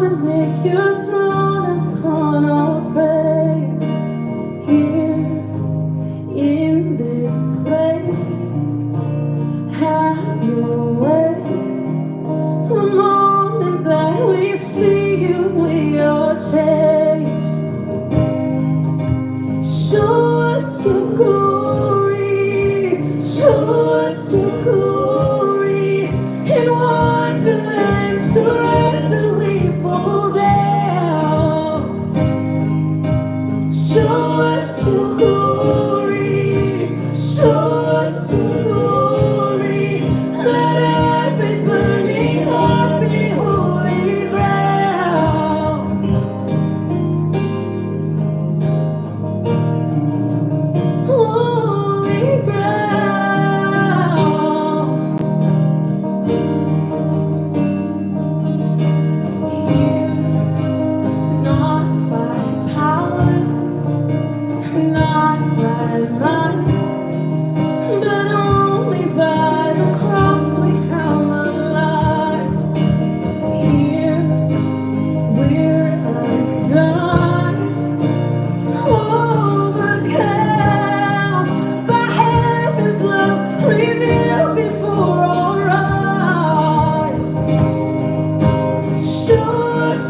and make your throne upon our praise. Here in this place, have your way. The moment that we see you, we are changed. Show us your glory, show us your glory. In wonder and surrender we fall down. Show us your glory, show us your glory. Let every burning heart be holy ground. Holy ground. Here, not by power, not by might, but only by the cross we come alive. Here, we're undone, overcome by heaven's love revealed before our eyes. Show us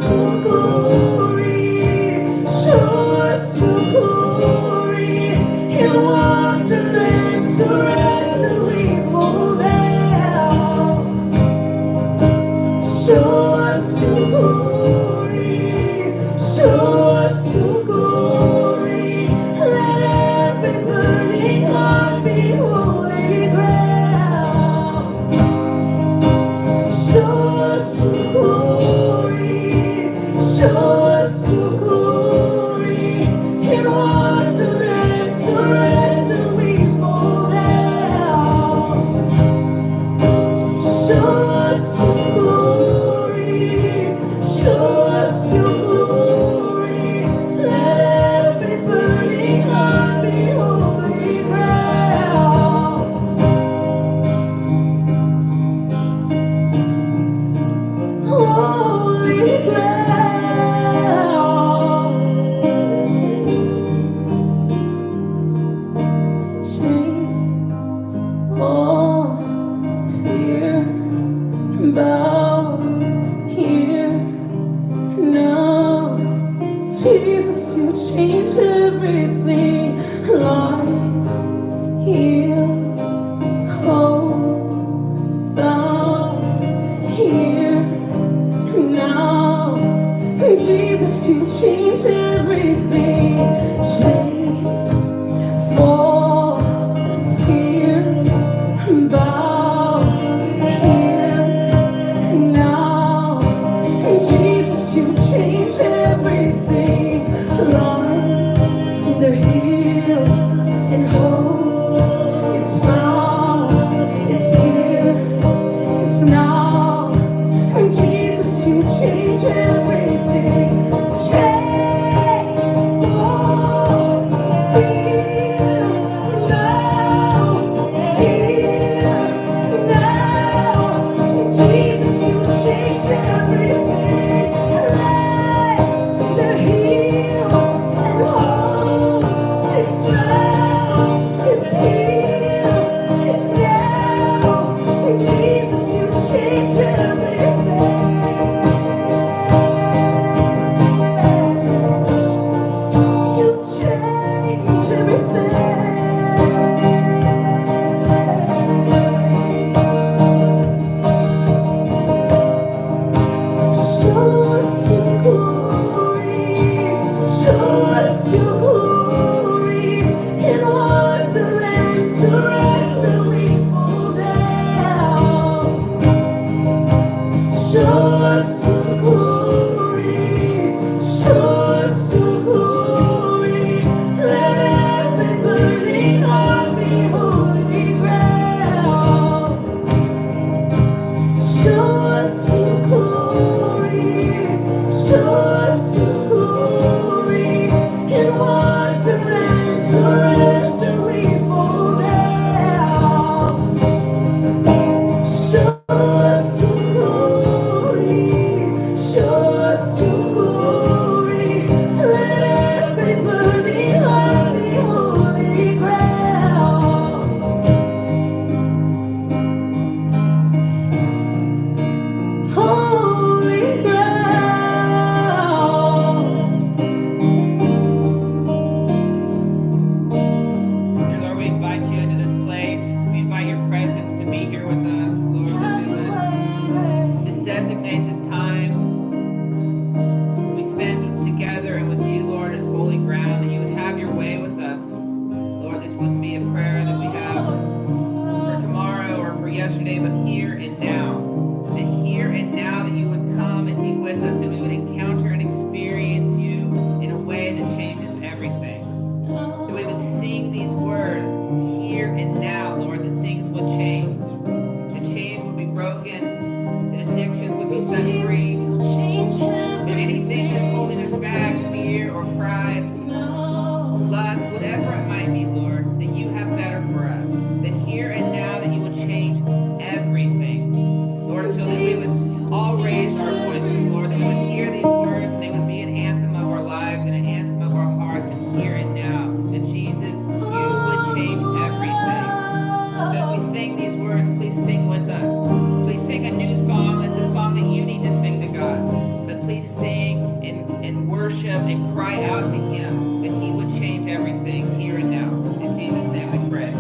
and cry out to Him that He would change everything here and now. In Jesus' name we pray.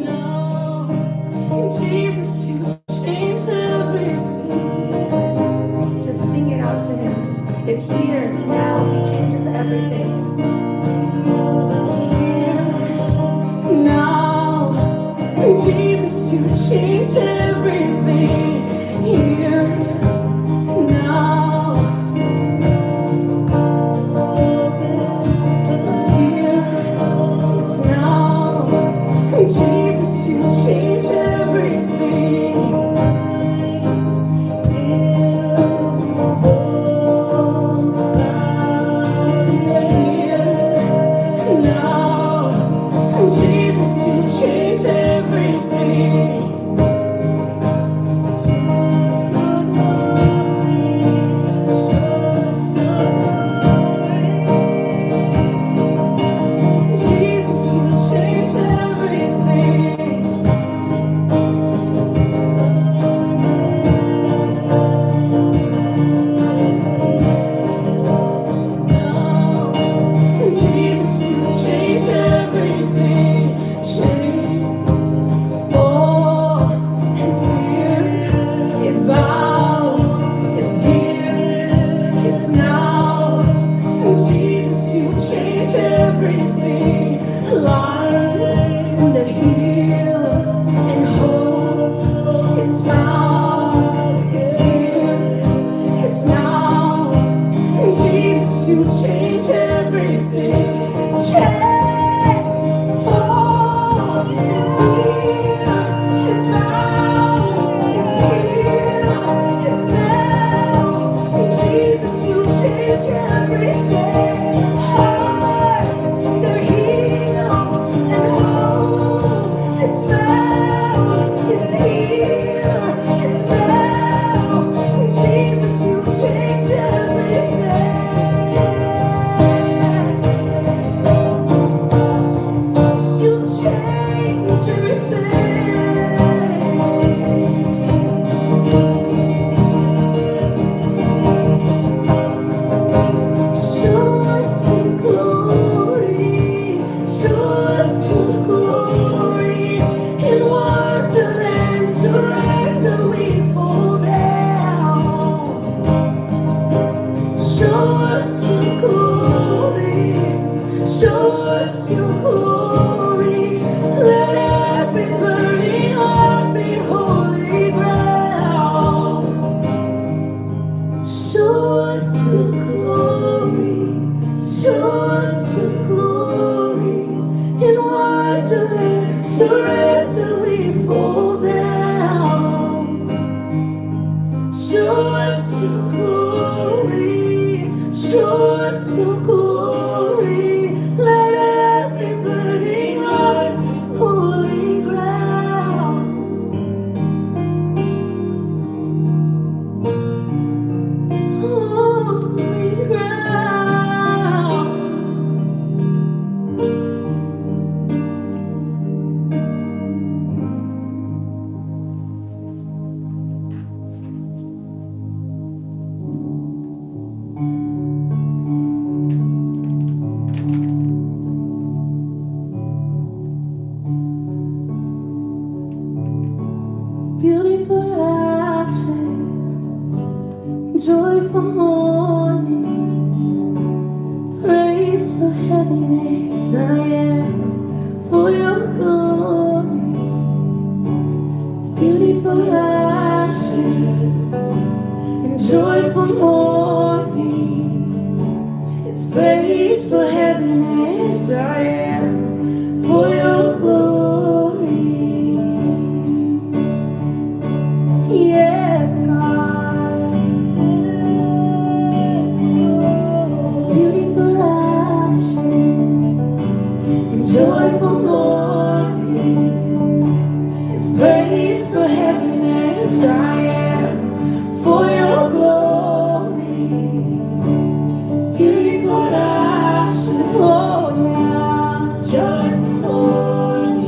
No, Jesus, you change everything. Just sing it out to Him. That here, now, He changes everything. Here, now, Jesus, you change everything. Here, now. It's here, it's now. Jesus, you change everything. Here, now. Jesus, you change everything. Jesus, you change everything. Jesus, you change everything. Chains fall and fear it bows. It's here, it's now. Jesus, you change everything. Lives that heal and hope. It's found. It's here, it's now. Jesus, you change everything. Chains fall and fear it bows. It's here, it's now. Jesus, you change everything. Hearts that heal and whole. It's found. It's here, it's now. Jesus, you change everything. You change everything. Show us your glory. Show us your glory. In wonderland, surrender we fall down. Show us your glory. Show us your glory. Let every burning heart be holy ground. Show us your glory. Show us your glory. In wonderland, surrender we fall down. Show us your glory. Show us your glory. Let every burning heart holy ground. Holy ground. Beauty for ashes, joy for mourning, praise for heaviness. I am for your glory. It's beauty for ashes and joy for mourning. It's praise for heaviness. I am for your glory. Yes, God. It's beauty for ashes and joy for mourning. It's praise for heaviness. I am for your glory. It's beauty for ashes. Oh, yeah. Joy for mourning.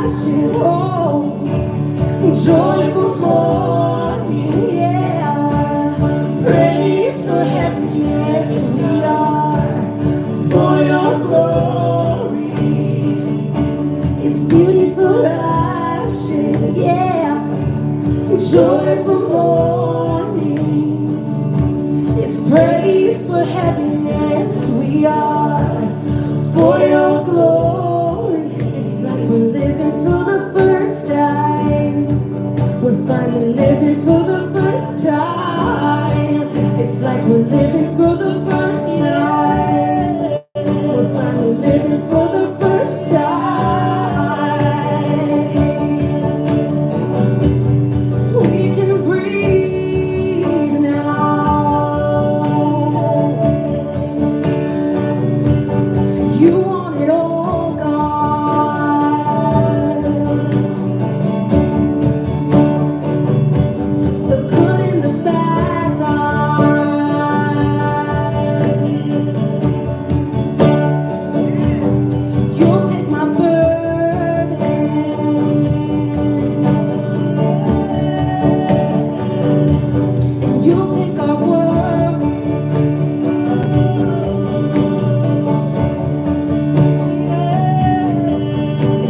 ashes. Oh, joyful morning, yeah. Praise for happiness we are for your glory. It's beautiful ashes, yeah. Joyful morning. It's praise for happiness we are for your glory. It's like we're living for the first time. We're finally living for the first time. It's like we're living for the first time. We're finally living for the first time. We can breathe now. You want it all, God. The good and the bad, God. You'll take my burden. And you'll take our worry.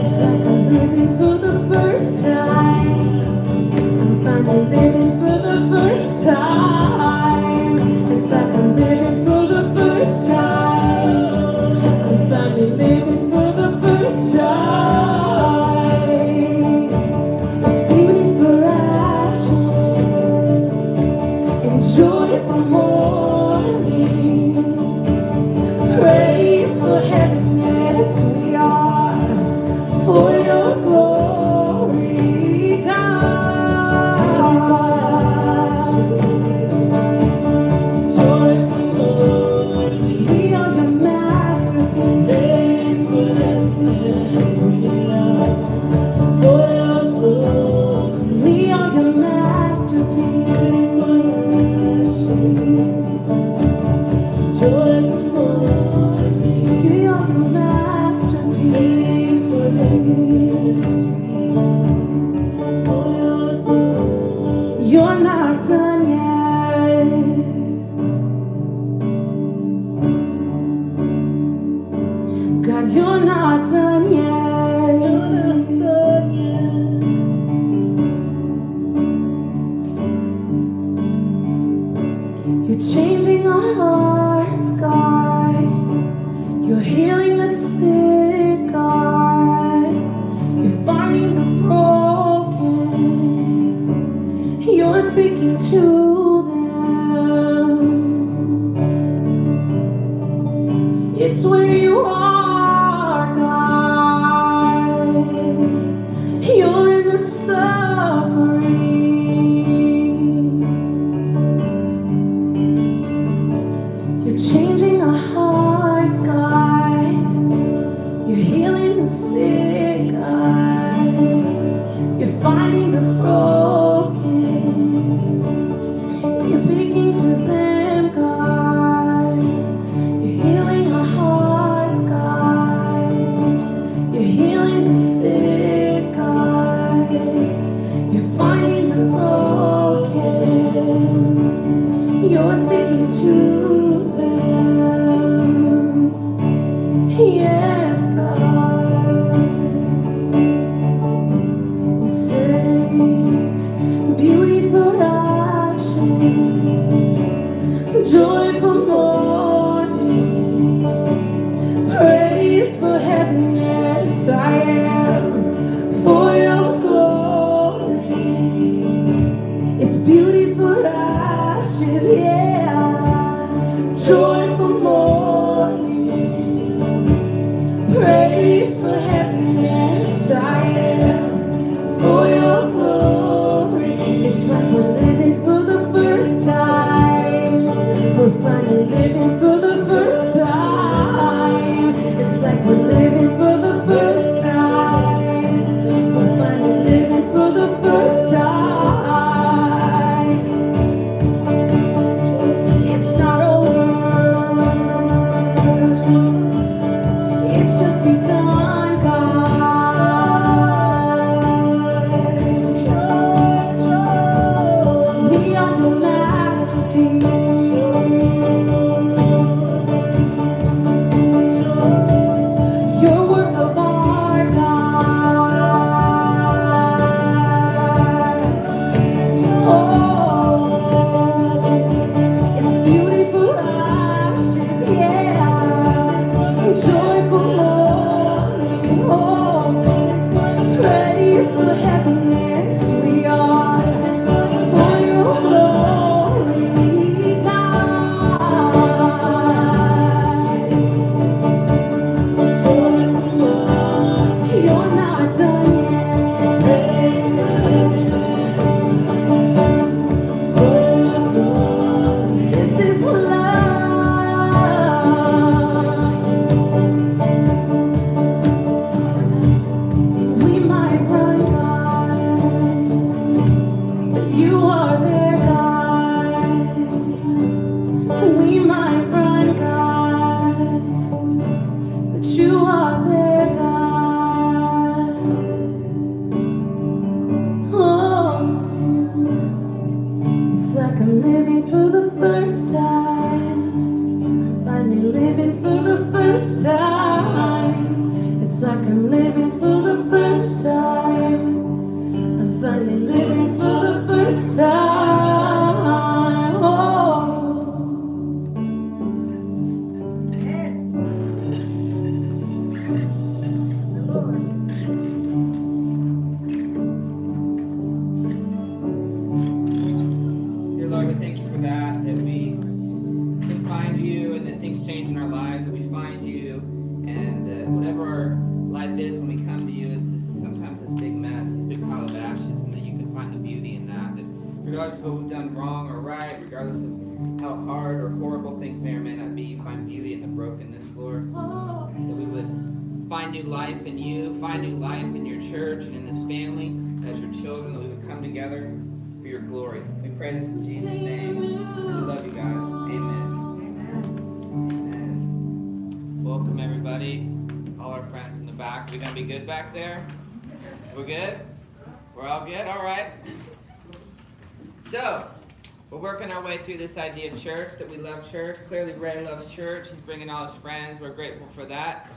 It's like I'm living for the first time. I'm finally living for the first time. It's like I'm living for the first time. I'm finally living for the first time. It's beauty for ashes and joy for mourning. Praise for happiness we are for your glory, God. Joyful morning. We are your masterpiece. For happiness we are for your glory. We are your masterpiece. Joyful morning. We are your masterpiece. For happiness for your glory. You're not done yet. God, you're not done yet. You're changing our hearts, God. You're healing the sick, God. You're for happiness. We are for your glory, God. You're not done yet. This is love. We might run, God, but you are there, God. We might run, God, but you are there, God. Oh, it's like I'm living for the first time. Finally living for the first time. It's like I'm living for the first time. I'm finally living for the first time. Oh. Dear Lord, we thank you for that we can find you and that things change in our lives, that we find you, and whatever our life is when we come to you, it's just sometimes this big mess, this big pile of ashes, and that you can find the beauty in that regardless of what we've done wrong or right, regardless of how hard or horrible things may or may not be, you find beauty in the brokenness, Lord, that we would find new life in you, find new life in your church and in this family as your children, that we would come together for your glory. We pray this in Jesus' name. We love you guys. Amen. Amen. Welcome everybody, all our friends in the back. We gonna be good back there? We're good? We're all good? All right. So, we're working our way through this idea of church, that we love church. Clearly Ray loves church. He's bringing all his friends. We're grateful for that.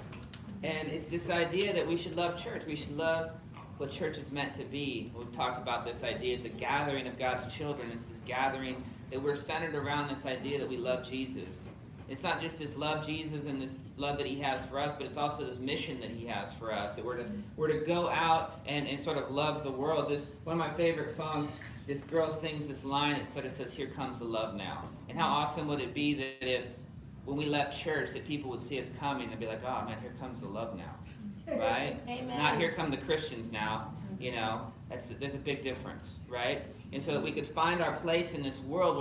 And it's this idea that we should love church. We should love what church is meant to be. We've talked about this idea. It's a gathering of God's children. It's this gathering that we're centered around this idea that we love Jesus. It's not just this love Jesus and this love that he has for us, but it's also this mission that he has for us. That we're to go out and sort of love the world. This one of my favorite songs, this girl sings this line. It sort of says, "Here comes the love now." And how awesome would it be that if when we left church that people would see us coming and be like, "Oh man, here comes the love now." Right? Amen. Not "here come the Christians now." You know, there's a big difference, right? And so that we could find our place in this world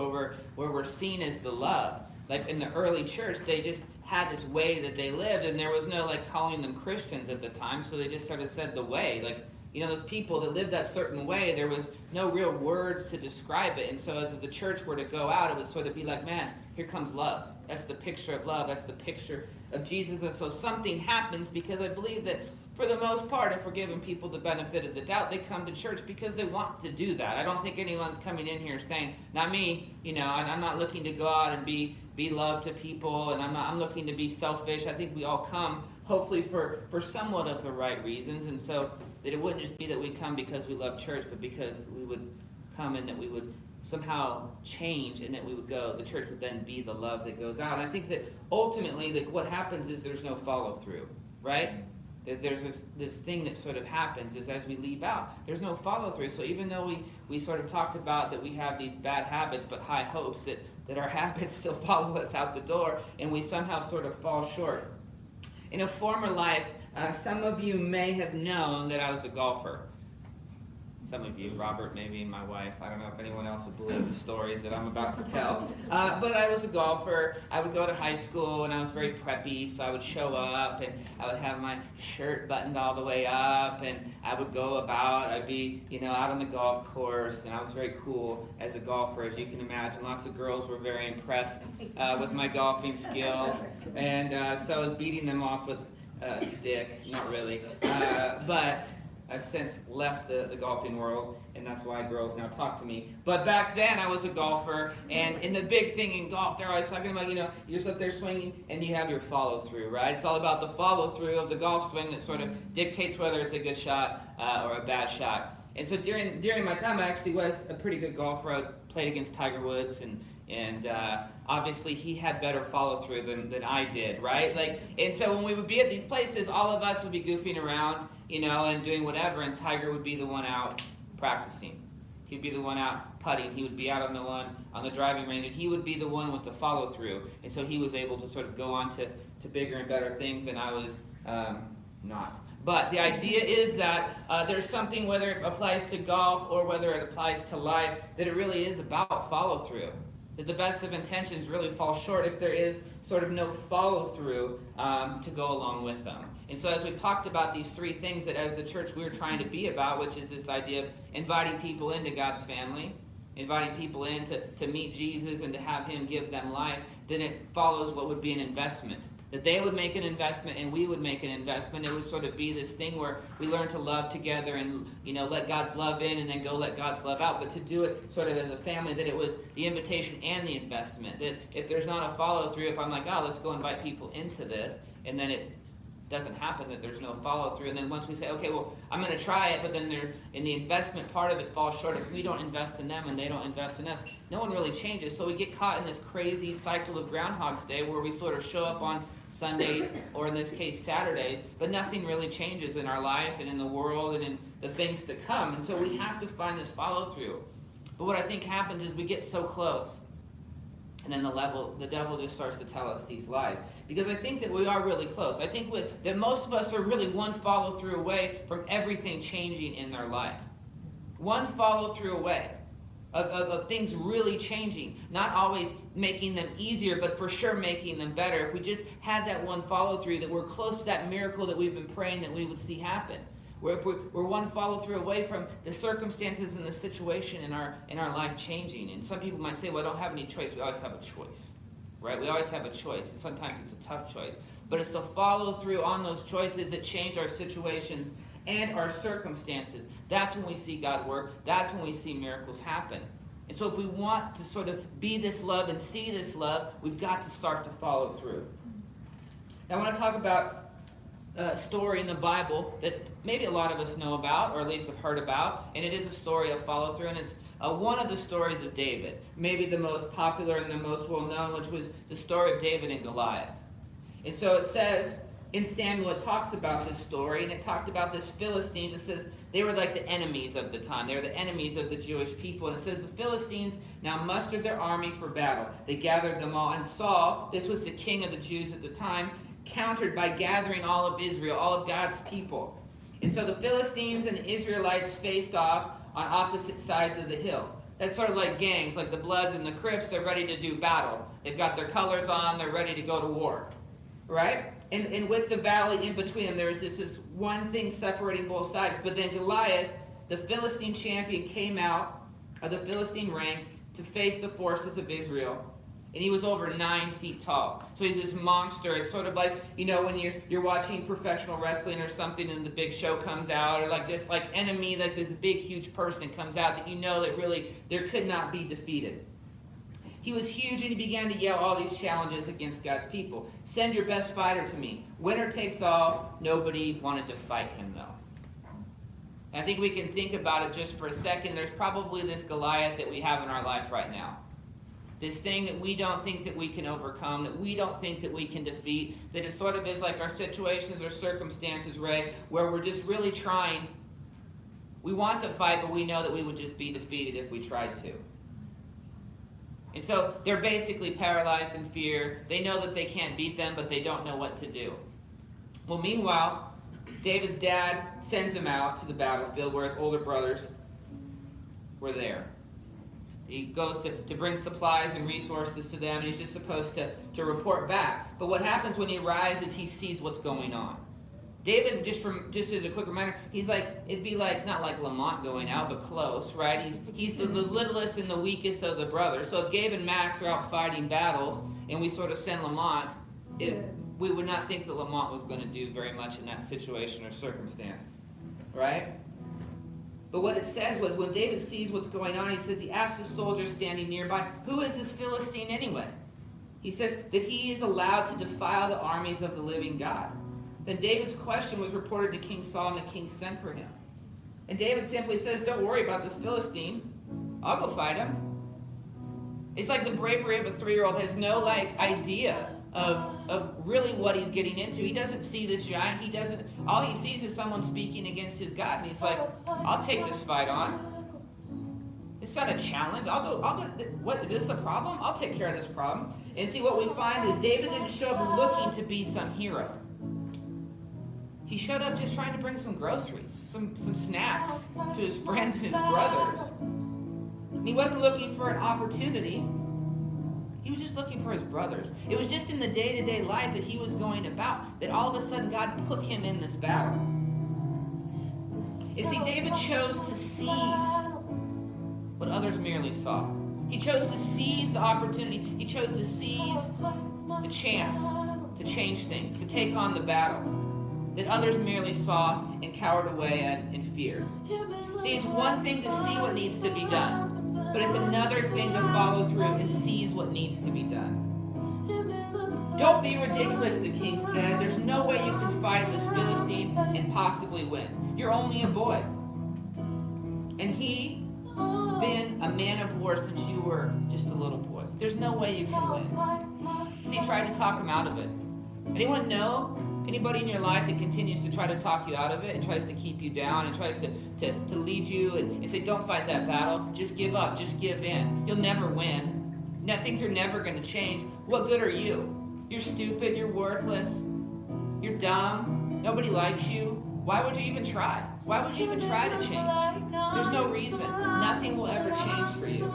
where we're seen as the love. Like in the early church, they just had this way that they lived, and there was no like calling them Christians at the time, so they just sort of said the way. Like, you know, those people that lived that certain way, there was no real words to describe it. And so as the church were to go out, it would sort of be like, man, here comes love. That's the picture of love. That's the picture of Jesus. And so something happens, because I believe that for the most part, if we're giving people the benefit of the doubt, they come to church because they want to do that. I don't think anyone's coming in here saying, not me, you know, I'm not looking to go out and be love to people, and I'm looking to be selfish. I think we all come hopefully for somewhat of the right reasons. And so that it wouldn't just be that we come because we love church, but because we would come and that we would somehow change, and that we would go, the church would then be the love that goes out. And I think that ultimately, like, what happens is there's no follow through, right? That there's this thing that sort of happens is as we leave out, there's no follow through. So even though we sort of talked about that we have these bad habits but high hopes that our habits still follow us out the door, and we somehow sort of fall short. In a former life, some of you may have known that I was a golfer. Some of you, Robert, maybe, and my wife. I don't know if anyone else would believe the stories that I'm about to tell. But I was a golfer. I would go to high school, and I was very preppy, so I would show up, and I would have my shirt buttoned all the way up, and I would go about. I'd be, you know, out on the golf course, and I was very cool as a golfer, as you can imagine. Lots of girls were very impressed with my golfing skills, and so I was beating them off with a stick. Not really, but I've since left the golfing world, and that's why girls now talk to me. But back then, I was a golfer, and the big thing in golf, they're always talking about, you know, you're just up there swinging, and you have your follow-through, right? It's all about the follow-through of the golf swing that sort of dictates whether it's a good shot or a bad shot. And so during my time, I actually was a pretty good golfer. I played against Tiger Woods, and And obviously he had better follow through than I did, right? Like, and so when we would be at these places, all of us would be goofing around, and doing whatever, and Tiger would be the one out practicing. He'd be the one out putting. He would be out on the driving range, and he would be the one with the follow through. And so he was able to sort of go on to bigger and better things, and I was not. But the idea is that there's something, whether it applies to golf or whether it applies to life, that it really is about follow through. That the best of intentions really fall short if there is sort of no follow through to go along with them. And so as we've talked about these three things that as the church we're trying to be about, which is this idea of inviting people into God's family, inviting people in to meet Jesus and to have him give them life, then it follows what would be an investment. That they would make an investment and we would make an investment. It would sort of be this thing where we learn to love together and let God's love in and then go let God's love out. But to do it sort of as a family, that it was the invitation and the investment. That if there's not a follow through, if I'm like, let's go invite people into this, and then it doesn't happen, that there's no follow through, and then once we say, okay, well, I'm going to try it, but then in the investment part of it falls short. If we don't invest in them and they don't invest in us, no one really changes. So we get caught in this crazy cycle of Groundhog's Day where we sort of show up on Sundays, or in this case Saturdays, but nothing really changes in our life and in the world and in the things to come. And so we have to find this follow through. But what I think happens is we get so close, and then the devil just starts to tell us these lies. Because I think that we are really close. I think that most of us are really one follow through away from everything changing in their life. One follow through away of things really changing. Not always making them easier, but for sure making them better. If we just had that one follow through, that we're close to that miracle that we've been praying that we would see happen. Where if we're one follow through away from the circumstances and the situation in our life changing. And some people might say, well, I don't have any choice. We always have a choice, right? We always have a choice. And sometimes it's a tough choice. But it's the follow through on those choices that change our situations and our circumstances. That's when we see God work. That's when we see miracles happen. And so if we want to sort of be this love and see this love, we've got to start to follow through. Now I want to talk about a story in the Bible that maybe a lot of us know about, or at least have heard about, and it is a story of follow through, and it's one of the stories of David, maybe the most popular and the most well known, which was the story of David and Goliath. And so it says in Samuel, it talks about this story, and it talked about this Philistines. It says they were like the enemies of the time. They were the enemies of the Jewish people. And it says the Philistines now mustered their army for battle. They gathered them all, and Saul, this was the king of the Jews at the time, countered by gathering all of Israel, all of God's people. And so the Philistines and the Israelites faced off on opposite sides of the hill. That's sort of like gangs, like the Bloods and the Crips. They're ready to do battle. They've got their colors on. They're ready to go to war, right? And with the valley in between them, there's this one thing separating both sides. But then Goliath, the Philistine champion, came out of the Philistine ranks to face the forces of Israel. And he was over 9 feet tall. So he's this monster. It's sort of like, when you're watching professional wrestling or something and the big show comes out, or like this enemy, like this big, huge person comes out that that really there could not be defeated. He was huge, and he began to yell all these challenges against God's people. Send your best fighter to me. Winner takes all. Nobody wanted to fight him, though. And I think we can think about it just for a second. There's probably this Goliath that we have in our life right now. This thing that we don't think that we can overcome, that we don't think that we can defeat, that it sort of is like our situations or circumstances, Ray, where we're just really trying. We want to fight, but we know that we would just be defeated if we tried to. And so they're basically paralyzed in fear. They know that they can't beat them, but they don't know what to do. Well, meanwhile, David's dad sends him out to the battlefield where his older brothers were there. He goes to bring supplies and resources to them, and he's just supposed to report back. But what happens when he arrives is he sees what's going on. David, just as a quick reminder, it'd be like, not like Lamont going out, but close, right? He's the littlest and the weakest of the brothers. So if Gabe and Max are out fighting battles, and we sort of send Lamont, we would not think that Lamont was going to do very much in that situation or circumstance, right? But what it says was when David sees what's going on, he says he asks the soldier standing nearby, who is this Philistine anyway? He says that he is allowed to defile the armies of the living God. Then David's question was reported to King Saul, and the king sent for him. And David simply says, don't worry about this Philistine. I'll go fight him. It's like the bravery of a 3-year-old has no idea of really what he's getting into. He doesn't see this giant. All he sees is someone speaking against his God. And he's like, I'll take this fight on. It's not a challenge. I'll go, what, is this the problem? I'll take care of this problem. And see, what we find is David didn't show up looking to be some hero. He showed up just trying to bring some groceries, some snacks to his friends and his brothers. And he wasn't looking for an opportunity. He was just looking for his brothers. It was just in the day-to-day life that he was going about that all of a sudden God put him in this battle. You see, David chose to seize what others merely saw. He chose to seize the opportunity. He chose to seize the chance to change things, to take on the battle that others merely saw and cowered away in fear. See, it's one thing to see what needs to be done, but it's another thing to follow through and seize what needs to be done. Don't be ridiculous, the king said. There's no way you can fight this Philistine and possibly win. You're only a boy. And he's been a man of war since you were just a little boy. There's no way you can win. So he tried to talk him out of it. Anyone know anybody in your life that continues to try to talk you out of it and tries to keep you down and tries to lead you and say, don't fight that battle, just give up, just give in. You'll never win. Things are never going to change. What good are you? You're stupid, you're worthless, you're dumb, nobody likes you. Why would you even try? Why would you even try to change? There's no reason. Nothing will ever change for you.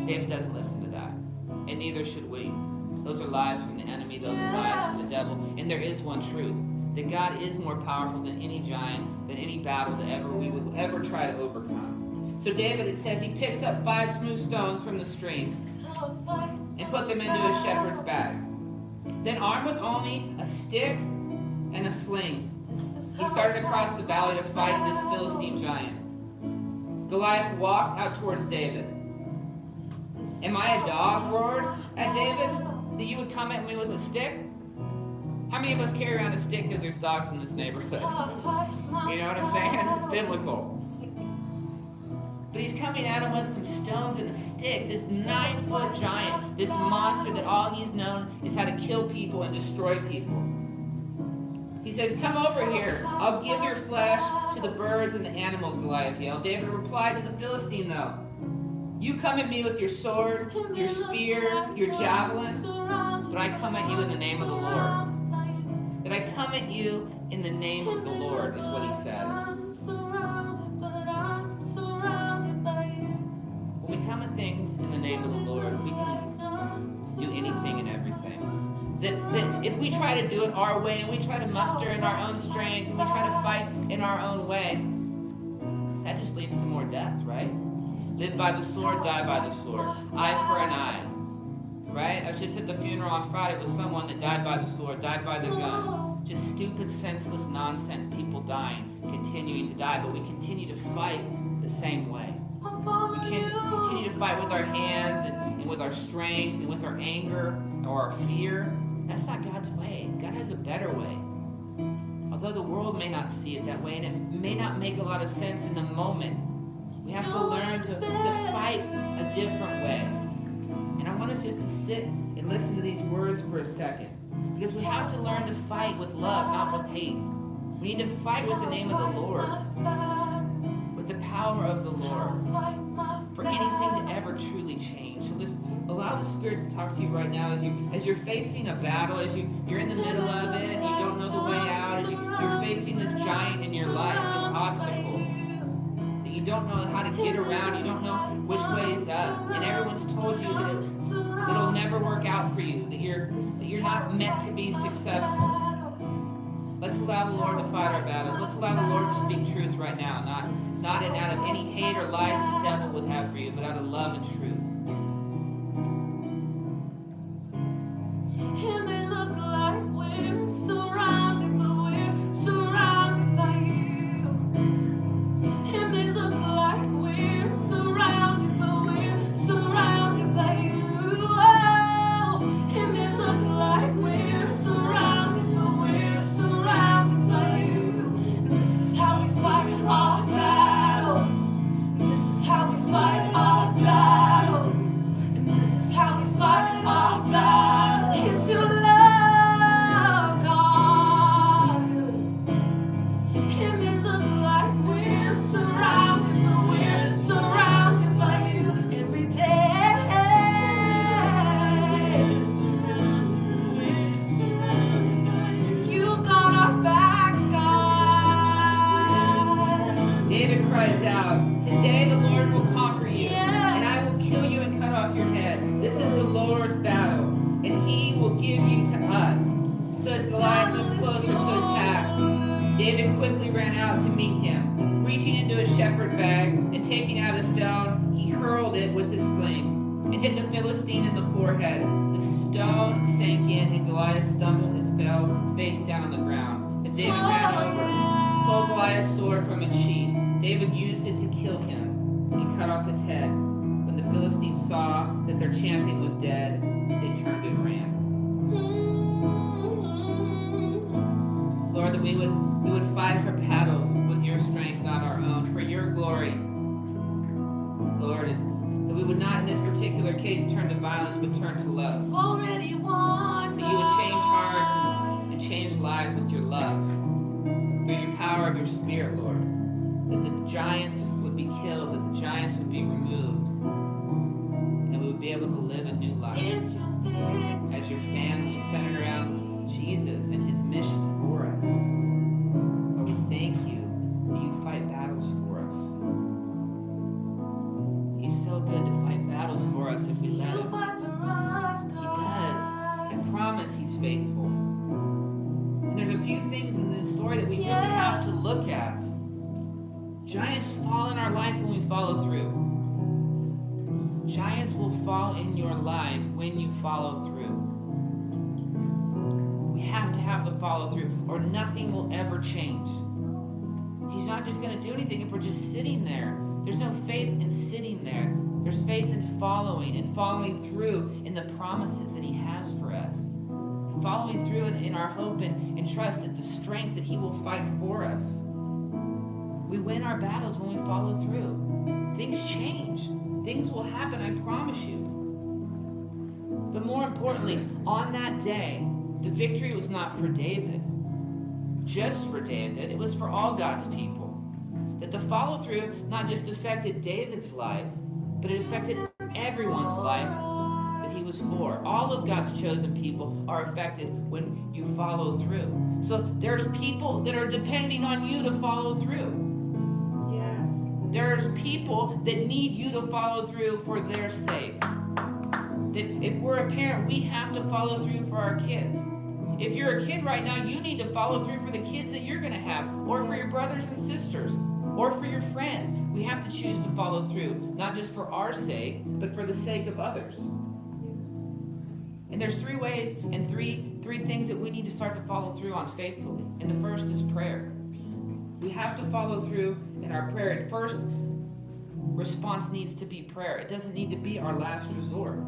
David doesn't listen to that, and neither should we. Those are lies from the enemy, those are lies from the devil, and there is one truth, that God is more powerful than any giant, than any battle that we would ever try to overcome. So David, it says, he picks up 5 smooth stones from the stream and put them into his shepherd's bag. Then, armed with only a stick and a sling, he started across the valley to fight this Philistine giant. Goliath walked out towards David. Am I a dog, roared at David, that you would come at me with a stick? How many of us carry around a stick because there's dogs in this neighborhood? You know what I'm saying? It's biblical. But he's coming at him with some stones and a stick. This 9-foot giant, this monster that all he's known is how to kill people and destroy people. He says, come over here. I'll give your flesh to the birds and the animals, Goliath yelled. David replied to the Philistine, though, you come at me with your sword, your spear, your javelin, but I come at you in the name of the Lord. That I come at you in the name of the Lord is what he says. When we come at things in the name of the Lord, we can do anything and everything. That if we try to do it our way and we try to muster in our own strength and we try to fight in our own way, that just leads to more death, right? Live by the sword, die by the sword. Eye for an eye, right? I was just at the funeral on Friday with someone that died by the sword, died by the gun. Just stupid, senseless nonsense, people dying, continuing to die, but we continue to fight the same way. We can continue to fight with our hands and with our strength and with our anger or our fear. That's not God's way. God has a better way. Although the world may not see it that way and it may not make a lot of sense in the moment, we have to learn to fight a different way. And I want us just to sit and listen to these words for a second. Because we have to learn to fight with love, not with hate. We need to fight with the name of the Lord. With the power of the Lord. For anything to ever truly change. So just allow the Spirit to talk to you right now as you're facing a battle, as you're in the middle of it and you don't know the way out, as you're facing this giant in your life, this obstacle. You don't know how to get around, you don't know which way is up, and everyone's told you that it'll never work out for you, that you're not meant to be successful. Let's allow the Lord to fight our battles. Let's allow the Lord to speak truth right now, not out of any hate or lies the devil would have for you, but out of love and truth. It may look like we're surrounded, but we're surrounded by you. It may look like we're surrounded, but we're surrounded by you. Oh, it may look like we're surrounded, but we're surrounded by you. And this is how we fight our battles. This is how we fight our battles. David quickly ran out to meet him. Reaching into his shepherd bag and taking out a stone, he hurled it with his sling and hit the Philistine in the forehead. The stone sank in, and Goliath stumbled and fell face down on the ground. And David ran over, pulled Goliath's sword from its sheath. David used it to kill him. He cut off his head. When the Philistines saw that their champion was dead, they turned and ran. Lord, that we would fight our battles with your strength, not our own, for your glory. Lord, that we would not in this particular case turn to violence, but turn to love. Already won. That you would change hearts and change lives with your love. Through your power of your Spirit, Lord. That the giants would be killed, that the giants would be removed. And we would be able to live a new life. As your family centered around Jesus and his mission for us. Lord, we thank you that you fight battles for us. He's so good to fight battles for us if we let him. He does. I promise he's faithful. And there's a few things in this story that we really have to look at. Giants fall in our life when we follow through. Giants will fall in your life when you follow through. We have to have the follow through, or nothing will ever change. He's not just going to do anything if we're just sitting there. There's no faith in sitting there. There's faith in following through in the promises that he has for us. Following through in our hope and trust that the strength that he will fight for us. We win our battles when we follow through. Things change. Things will happen, I promise you. But more importantly, on that day, the victory was not for David, just for David. It was for all God's people. That the follow through not just affected David's life, but it affected everyone's life that he was for. All of God's chosen people are affected when you follow through. So there's people that are depending on you to follow through. Yes. There's people that need you to follow through for their sake. That if we're a parent, we have to follow through for our kids. If you're a kid right now, you need to follow through for the kids that you're going to have, or for your brothers and sisters, or for your friends. We have to choose to follow through, not just for our sake, but for the sake of others. And there's three ways and three things that we need to start to follow through on faithfully. And the first is prayer. We have to follow through in our prayer. The first response needs to be prayer. It doesn't need to be our last resort.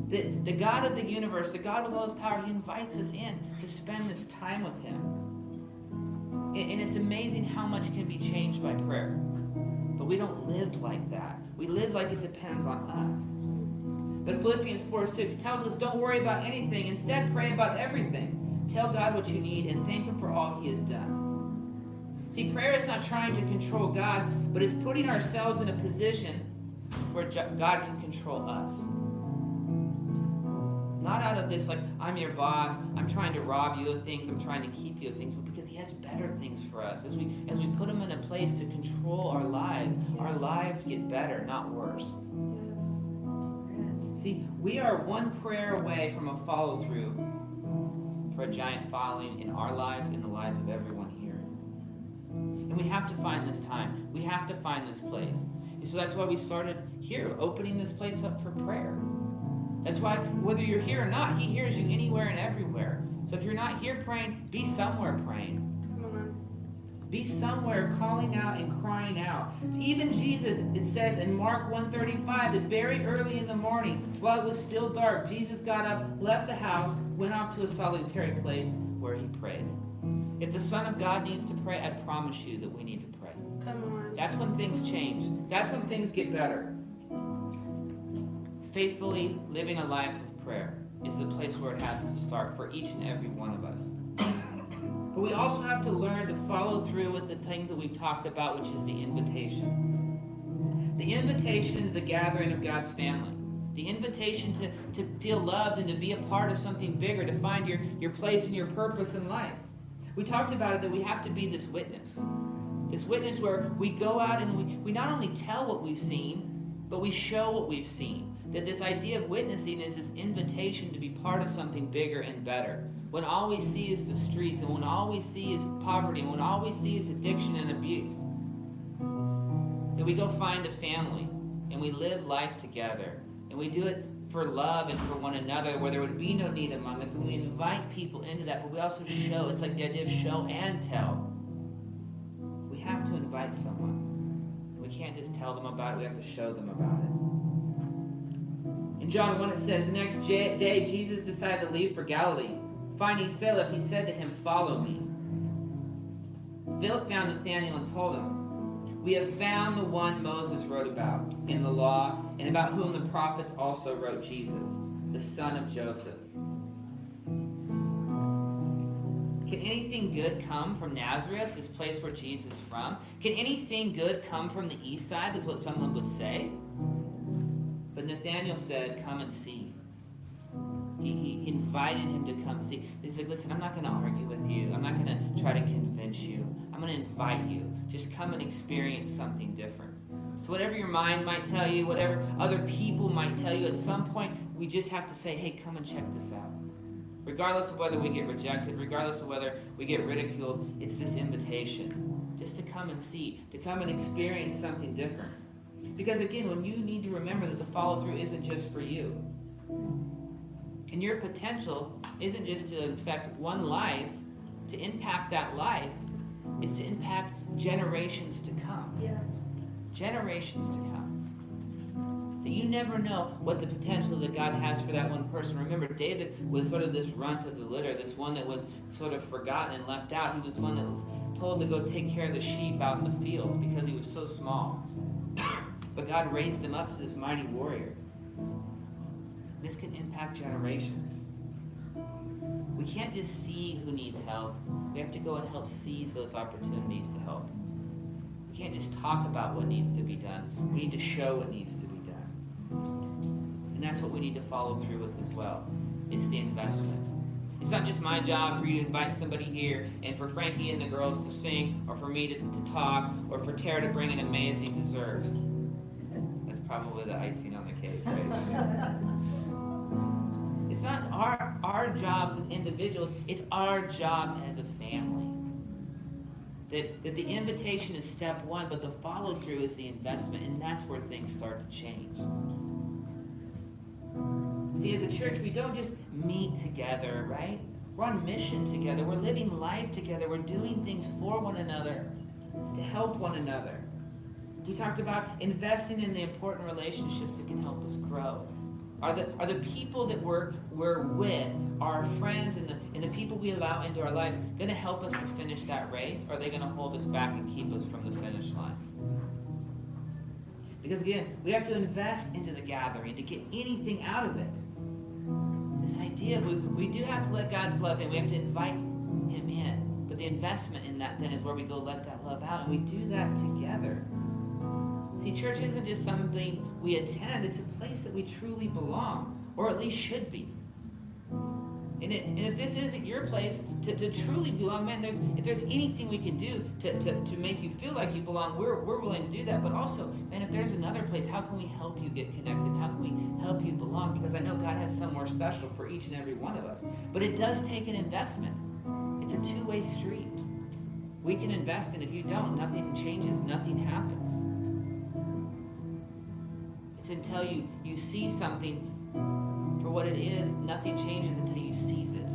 The God of the universe, the God with all his power, he invites us in to spend this time with him. And it's amazing how much can be changed by prayer. But we don't live like that. We live like it depends on us. But Philippians 4:6 tells us, don't worry about anything. Instead, pray about everything. Tell God what you need and thank him for all he has done. See, prayer is not trying to control God, but it's putting ourselves in a position where God can control us. Not out of this, like, I'm your boss, I'm trying to rob you of things, I'm trying to keep you of things, but because he has better things for us. As we put him in a place to control our lives get better, not worse. Yes. See, we are one prayer away from a follow-through for a giant following in our lives and the lives of everyone here. And we have to find this time. We have to find this place. And so that's why we started here, opening this place up for prayer. That's why, whether you're here or not, he hears you anywhere and everywhere. So if you're not here praying, be somewhere praying. Come on. Be somewhere calling out and crying out. Even Jesus, it says in Mark 1:35, that very early in the morning, while it was still dark, Jesus got up, left the house, went off to a solitary place where he prayed. If the Son of God needs to pray, I promise you that we need to pray. Come on. That's when things change. That's when things get better. Faithfully living a life of prayer is the place where it has to start for each and every one of us. But we also have to learn to follow through with the thing that we've talked about, which is the invitation. The invitation to the gathering of God's family. The invitation to feel loved and to be a part of something bigger, to find your place and your purpose in life. We talked about it, that we have to be this witness. This witness where we go out and we not only tell what we've seen, but we show what we've seen. That this idea of witnessing is this invitation to be part of something bigger and better. when all we see is the streets, and when all we see is poverty, and when all we see is addiction and abuse, that we go find a family and we live life together, and we do it for love and for one another, where there would be no need among us, and we invite people into that, but we also show. It's like the idea of show and tell. We have to invite someone. We can't just tell them about it, we have to show them about it. In John 1 it says, the next day Jesus decided to leave for Galilee. Finding Philip, he said to him, "Follow me." Philip found Nathanael and told him, "We have found the one Moses wrote about in the law, and about whom the prophets also wrote, Jesus, the son of Joseph." Can anything good come from Nazareth, this place where Jesus is from? Can anything good come from the east side, is what someone would say? But Nathanael said, "Come and see." He invited him to come see. He's like, "Listen, I'm not going to argue with you. I'm not going to try to convince you. I'm going to invite you. Just come and experience something different." So whatever your mind might tell you, whatever other people might tell you, at some point, we just have to say, "Hey, come and check this out." Regardless of whether we get rejected, regardless of whether we get ridiculed, it's this invitation just to come and see, to come and experience something different. Because again, when you need to remember that the follow-through isn't just for you. And your potential isn't just to affect one life, to impact that life, it's to impact generations to come. Yes. Generations to come. That you never know what the potential that God has for that one person. Remember, David was sort of this runt of the litter, this one that was sort of forgotten and left out. He was one that was told to go take care of the sheep out in the fields because he was so small. But God raised him up to this mighty warrior. This can impact generations. We can't just see who needs help. We have to go and help seize those opportunities to help. We can't just talk about what needs to be done. We need to show what needs to be done. And that's what we need to follow through with as well. It's the investment. It's not just my job for you to invite somebody here and for Frankie and the girls to sing, or for me to talk, or for Tara to bring an amazing dessert. That's probably the icing on the cake, right? It's not our jobs as individuals, it's our job as a family. That the invitation is step one, but the follow-through is the investment, and that's where things start to change. See, as a church, we don't just meet together, right? We're on mission together. We're living life together. We're doing things for one another, to help one another. We talked about investing in the important relationships that can help us grow. Are the people that we're with, our friends and the people we allow into our lives, going to help us to finish that race, or are they going to hold us back and keep us from the finish line? Because again, we have to invest into the gathering to get anything out of it. This idea, we do have to let God's love in. We have to invite him in. But the investment in that then is where we go let that love out, and we do that together. See, church isn't just something we attend, it's a place that we truly belong, or at least should be. And if this isn't your place to truly belong, man, if there's anything we can do to make you feel like you belong, we're willing to do that. But also, man, if there's another place, how can we help you get connected? How can we help you belong? Because I know God has somewhere special for each and every one of us. But it does take an investment. It's a two-way street. We can invest, and if you don't, nothing changes, nothing happens. It's until you see something for what it is, nothing changes until you seize it.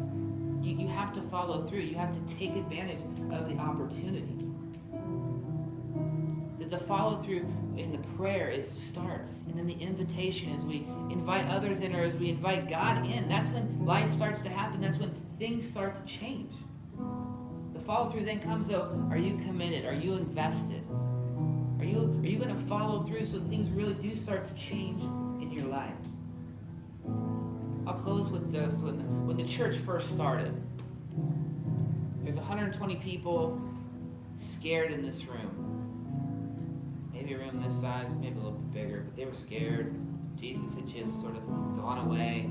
You have to follow through. You have to take advantage of the opportunity. The follow through in the prayer is to start. And then the invitation is we invite others in, or as we invite God in. That's when life starts to happen. That's when things start to change. The follow through then comes though, are you committed? Are you invested? Are you going to follow through so things really do start to change in your life? I'll close with this. When the church first started, there's 120 people scared in this room. Maybe a room this size, maybe a little bit bigger, but they were scared. Jesus had just sort of gone away.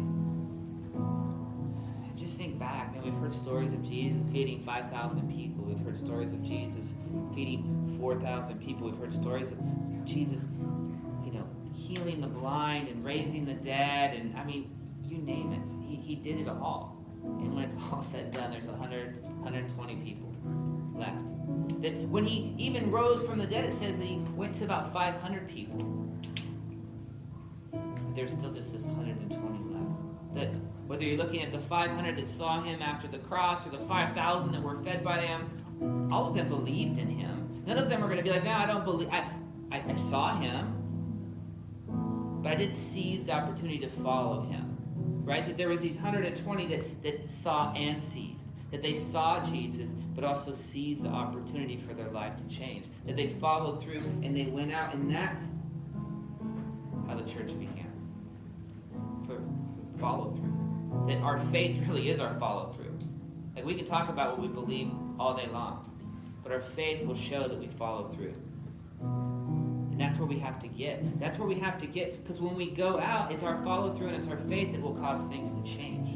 And just think back, man, we've heard stories of Jesus feeding 5,000 people. We've heard stories of Jesus feeding 4,000 people. We've heard stories of Jesus, healing the blind and raising the dead, and I mean, you name it. He did it all. And when it's all said and done, there's 120 people left. That when he even rose from the dead, it says that he went to about 500 people. But there's still just this 120 left. That whether you're looking at the 500 that saw him after the cross or the 5,000 that were fed by him, all of them believed in him. None of them are going to be like, no, I don't believe. I saw him, but I didn't seize the opportunity to follow him. Right? That there was these 120 that saw and seized. That they saw Jesus, but also seized the opportunity for their life to change. That they followed through and they went out, and that's how the church began. For follow through. That our faith really is our follow through. Like we can talk about what we believe all day long, but our faith will show that we follow through. And that's where we have to get. That's where we have to get, because when we go out, it's our follow through and it's our faith that will cause things to change.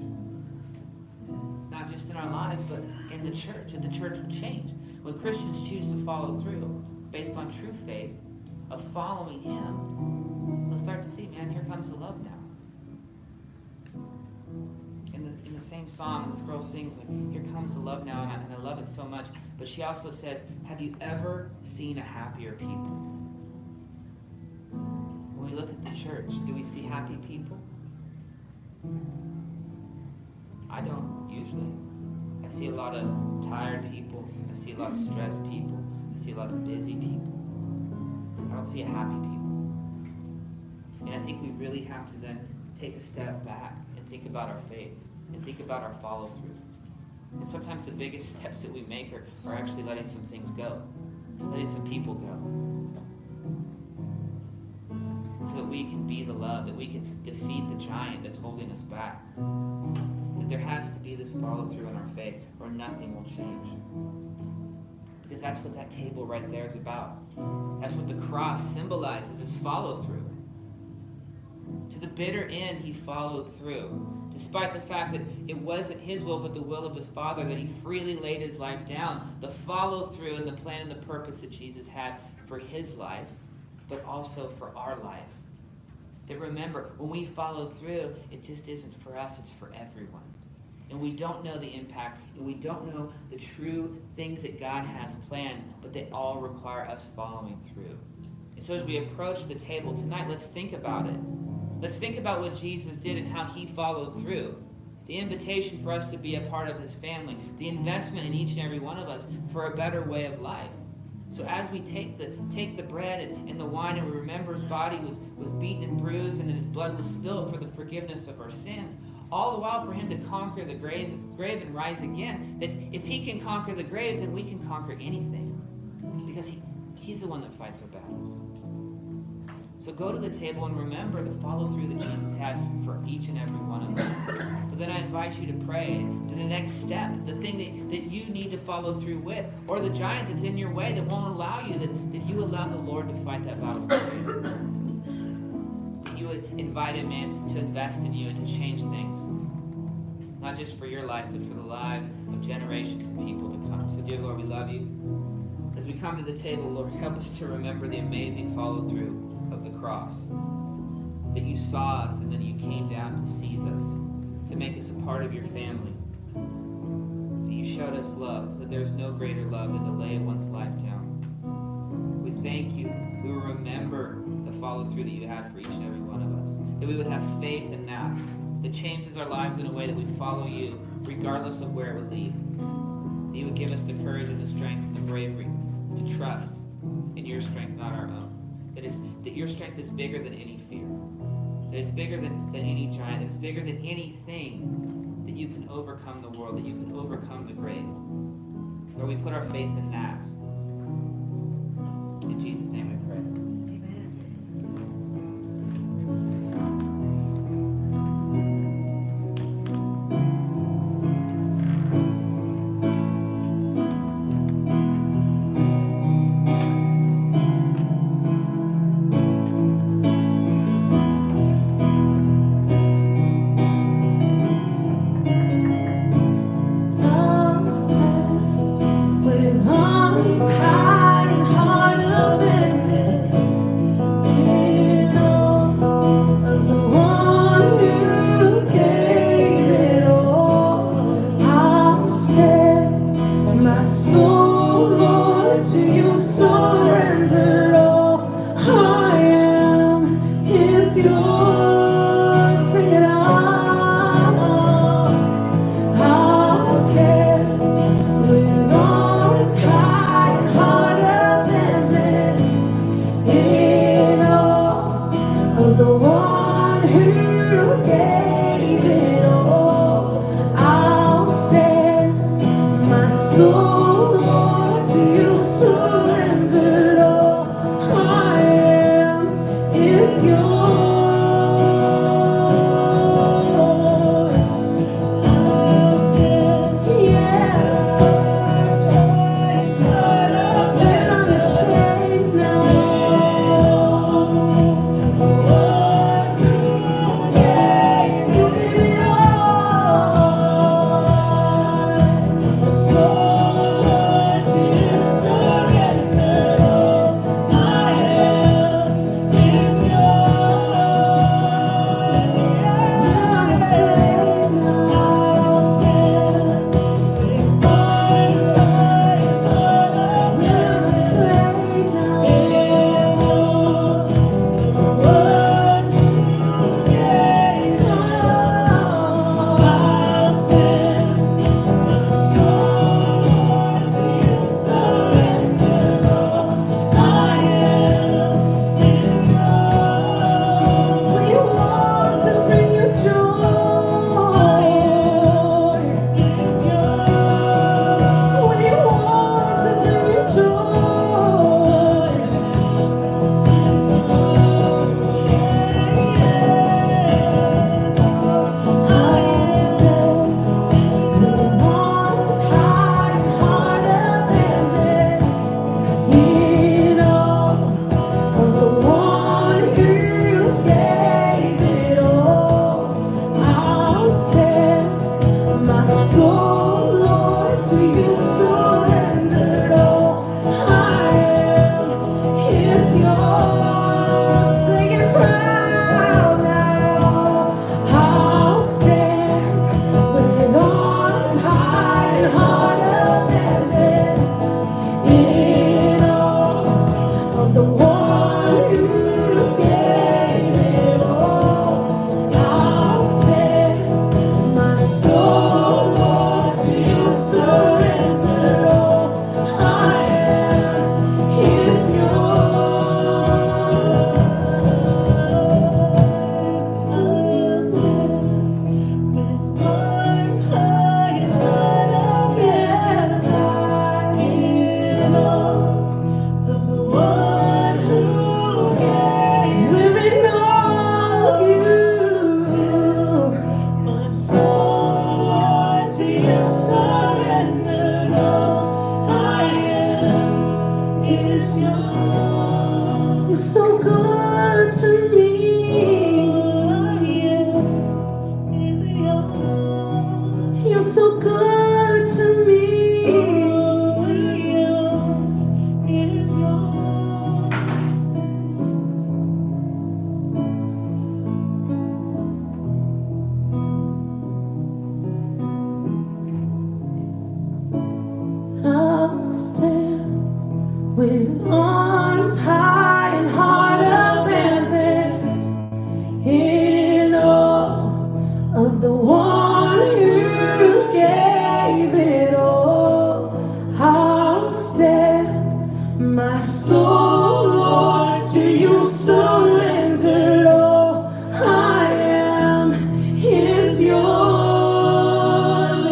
Not just in our lives, but in the church. And the church will change. When Christians choose to follow through based on true faith of following him, they'll start to see, man, here comes the love now. In the same song, this girl sings, like, here comes the love now, and I love it so much. But she also says, have you ever seen a happier people? When we look at the church, do we see happy people? I don't, usually. I see a lot of tired people. I see a lot of stressed people. I see a lot of busy people. I don't see a happy people. And I think we really have to then take a step back and think about our faith and think about our follow-through. And sometimes the biggest steps that we make are actually letting some things go, letting some people go, so that we can be the love, that we can defeat the giant that's holding us back. That there has to be this follow-through in our faith, or nothing will change. Because that's what that table right there is about. That's what the cross symbolizes, is follow-through. To the bitter end, he followed through. Despite the fact that it wasn't his will, but the will of his Father, that he freely laid his life down. The follow-through and the plan and the purpose that Jesus had for his life, but also for our life. That remember, when we follow through, it just isn't for us, it's for everyone. And we don't know the impact, and we don't know the true things that God has planned, but they all require us following through. And so as we approach the table tonight, let's think about it. Let's think about what Jesus did and how he followed through. The invitation for us to be a part of his family. The investment in each and every one of us for a better way of life. So as we take the bread and the wine, and we remember his body was beaten and bruised, and that his blood was spilled for the forgiveness of our sins, all the while for him to conquer the grave and rise again. That if he can conquer the grave, then we can conquer anything. Because he's the one that fights our battles. So go to the table and remember the follow-through that Jesus had for each and every one of us. But then I invite you to pray to the next step, the thing that you need to follow through with, or the giant that's in your way that won't allow you, that you allow the Lord to fight that battle for you. That you would invite him in to invest in you and to change things. Not just for your life, but for the lives of generations of people to come. So dear Lord, we love you. As we come to the table, Lord, help us to remember the amazing follow-through of the cross. That you saw us and then you came down to seize us, to make us a part of your family. That you showed us love, that there's no greater love than to lay one's life down. We thank you. We will remember the follow-through that you had for each and every one of us. That we would have faith in that changes our lives in a way that we follow you, regardless of where it would lead. That you would give us the courage and the strength and the bravery to trust in your strength, not our own. That your strength is bigger than any fear. That it's bigger than any giant. That it's bigger than anything. That you can overcome the world. That you can overcome the grave. Lord, we put our faith in that. In Jesus' name we pray. I'll stand with arms You're so good to me. You're so good to me. I'll stand with arms high and heart abandoned in awe of the one who gave it all. I'll stand, my soul, Lord, to you surrendered all. I am is yours,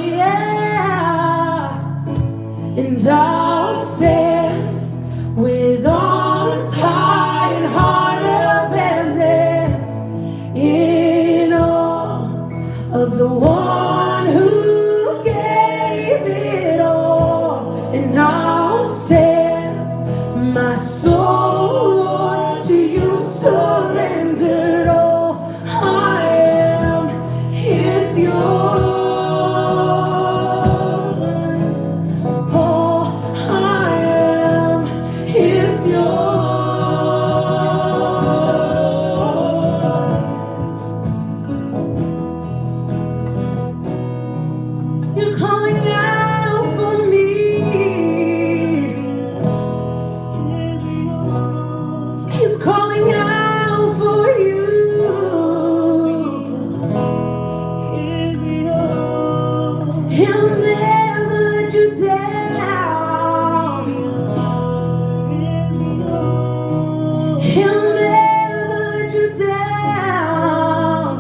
yeah. And I'll stand with arms high and heart abandoned in awe of the one who gave it all. And I'll stand, my soul, Lord, to you surrendered all. I am is yours. All I am is yours. You're calling out for me. He's calling out for you. He'll never let you down. He'll never let you down.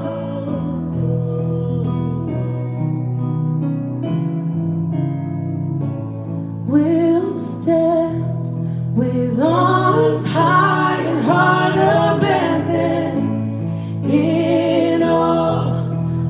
We'll stand with arms high and heart abandoned in awe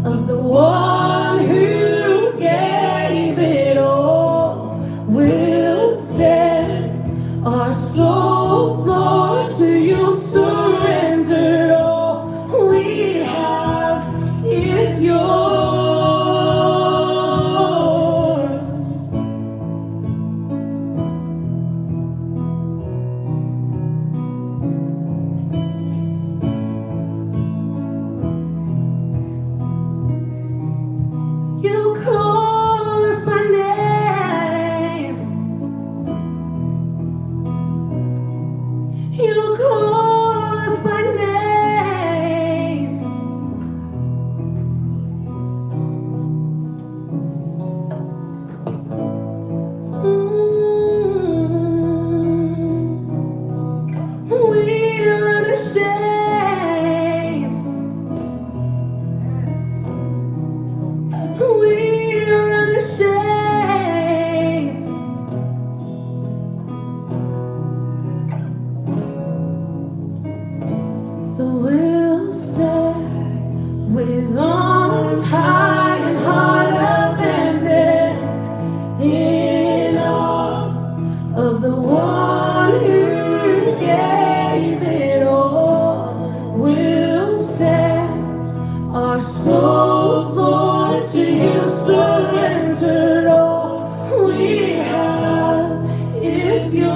of the one who gave it all. We'll stand, our souls, Lord, to you surrendered all. We have is yours. You call us by name. You call us by name. We're unashamed. We're unashamed. So we'll stand with arms high and heart abandoned in awe of the one who gave it all. We'll stand, our souls, Lord, to you surrendered all. We have is yours.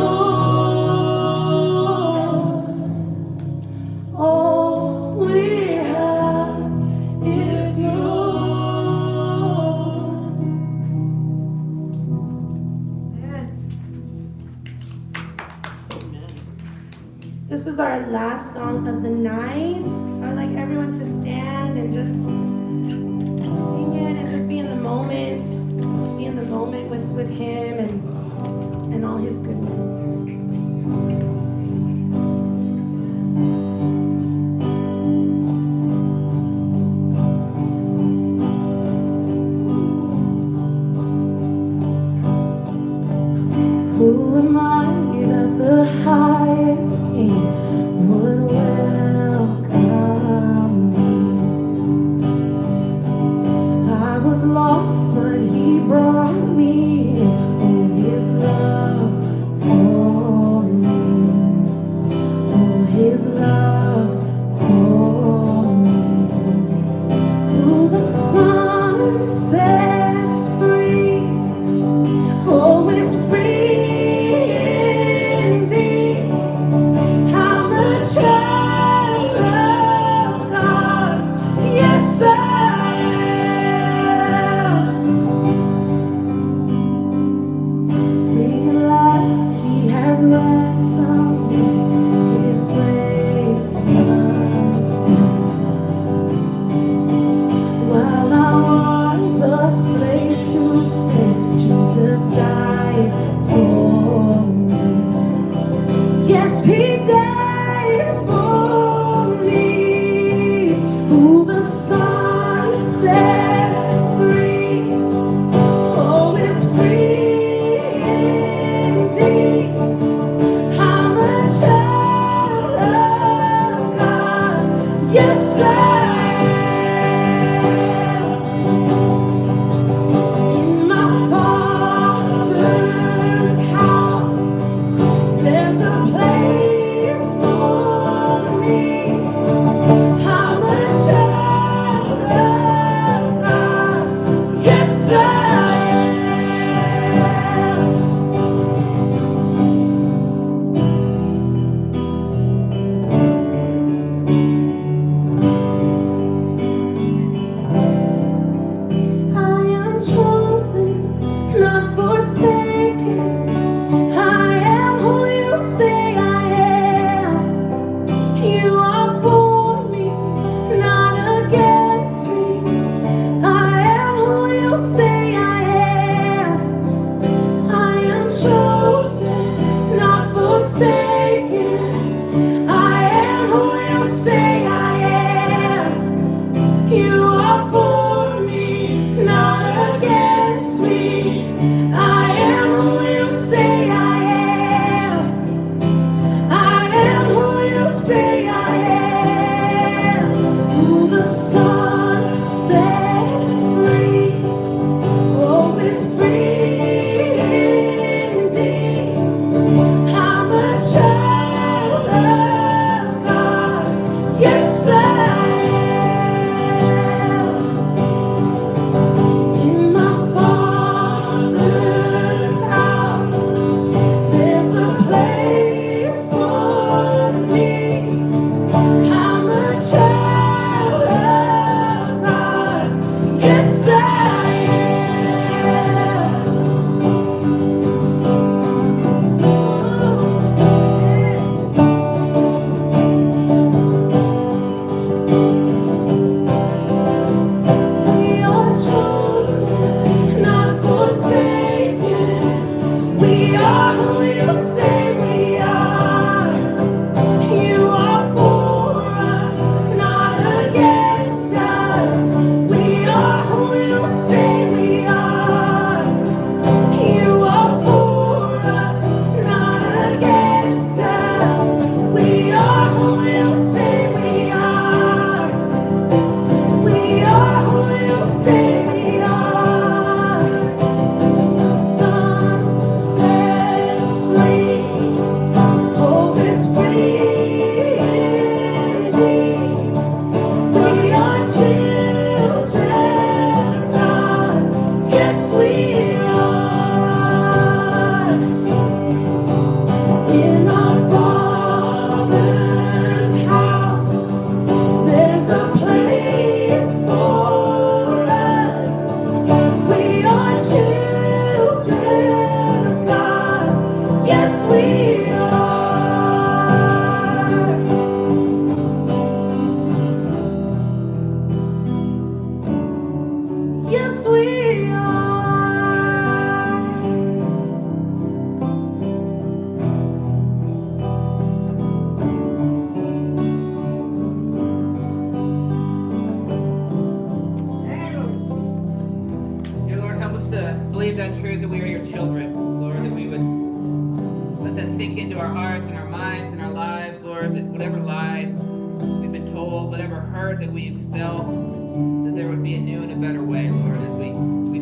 All we have is yours. This is our last song of the night. I'd like everyone to stand and just sing it and just be in the moment. Be in the moment with him and all his goodness. Who am I that the highest king would welcome me? I was lost, but he brought me in. Oh, his love for me. let that sink into our hearts and our minds and our lives, Lord, that whatever lie we've been told, whatever hurt that we've felt, that there would be a new and a better way, Lord, as we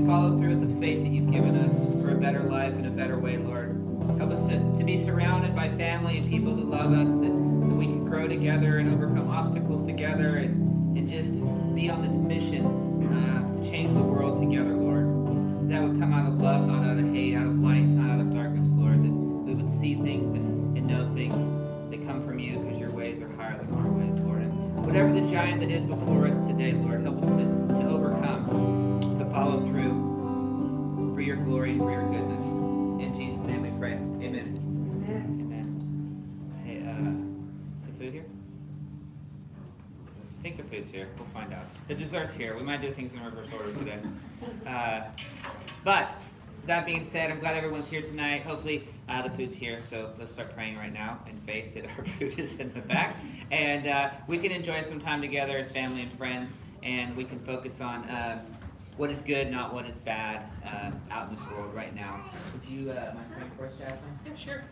follow through with the faith that you've given us for a better life and a better way, Lord. Help us to be surrounded by family and people who love us, that we can grow together and overcome obstacles together and just be on this mission to change the world together, Lord. That would come out of love, not out of hate, out of light, not out of darkness, Lord. That we would see things and know things that come from you because your ways are higher than our ways, Lord. And whatever the giant that is before us today, Lord, help us to overcome, to follow through for your glory and for your goodness. In Jesus' name we pray. Amen. Amen. Hey, is the food here? I think the food's here. We'll find out. The dessert's here. We might do things in reverse order today. But that being said, I'm glad everyone's here tonight. Hopefully the food's here. So let's start praying right now in faith that our food is in the back. And we can enjoy some time together as family and friends. And we can focus on what is good, not what is bad out in this world right now. Would you mind praying for us, Jasmine? Yeah, sure.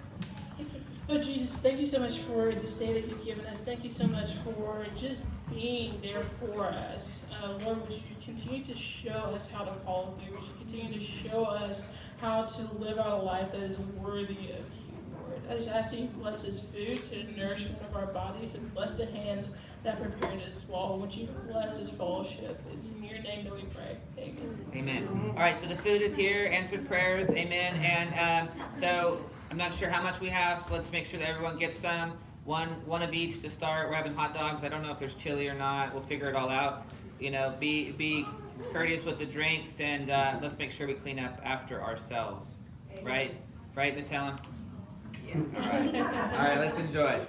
Lord Jesus, thank you so much for this day that you've given us. Thank you so much for just being there for us. Lord, would you continue to show us how to follow through? Would you continue to show us how to live out a life that is worthy of you, Lord? I just ask that you bless this food to the nourishment of our bodies and bless the hands that prepared it as well. Would you bless this fellowship? It's in your name that we pray. Amen. Amen. All right, so the food is here, answered prayers, amen. And so I'm not sure how much we have, so let's make sure that everyone gets some. One of each to start. We're having hot dogs. I don't know if there's chili or not. We'll figure it all out. You know, be courteous with the drinks, and let's make sure we clean up after ourselves. Right? Right, Miss Helen? Yeah. All right. All right, let's enjoy.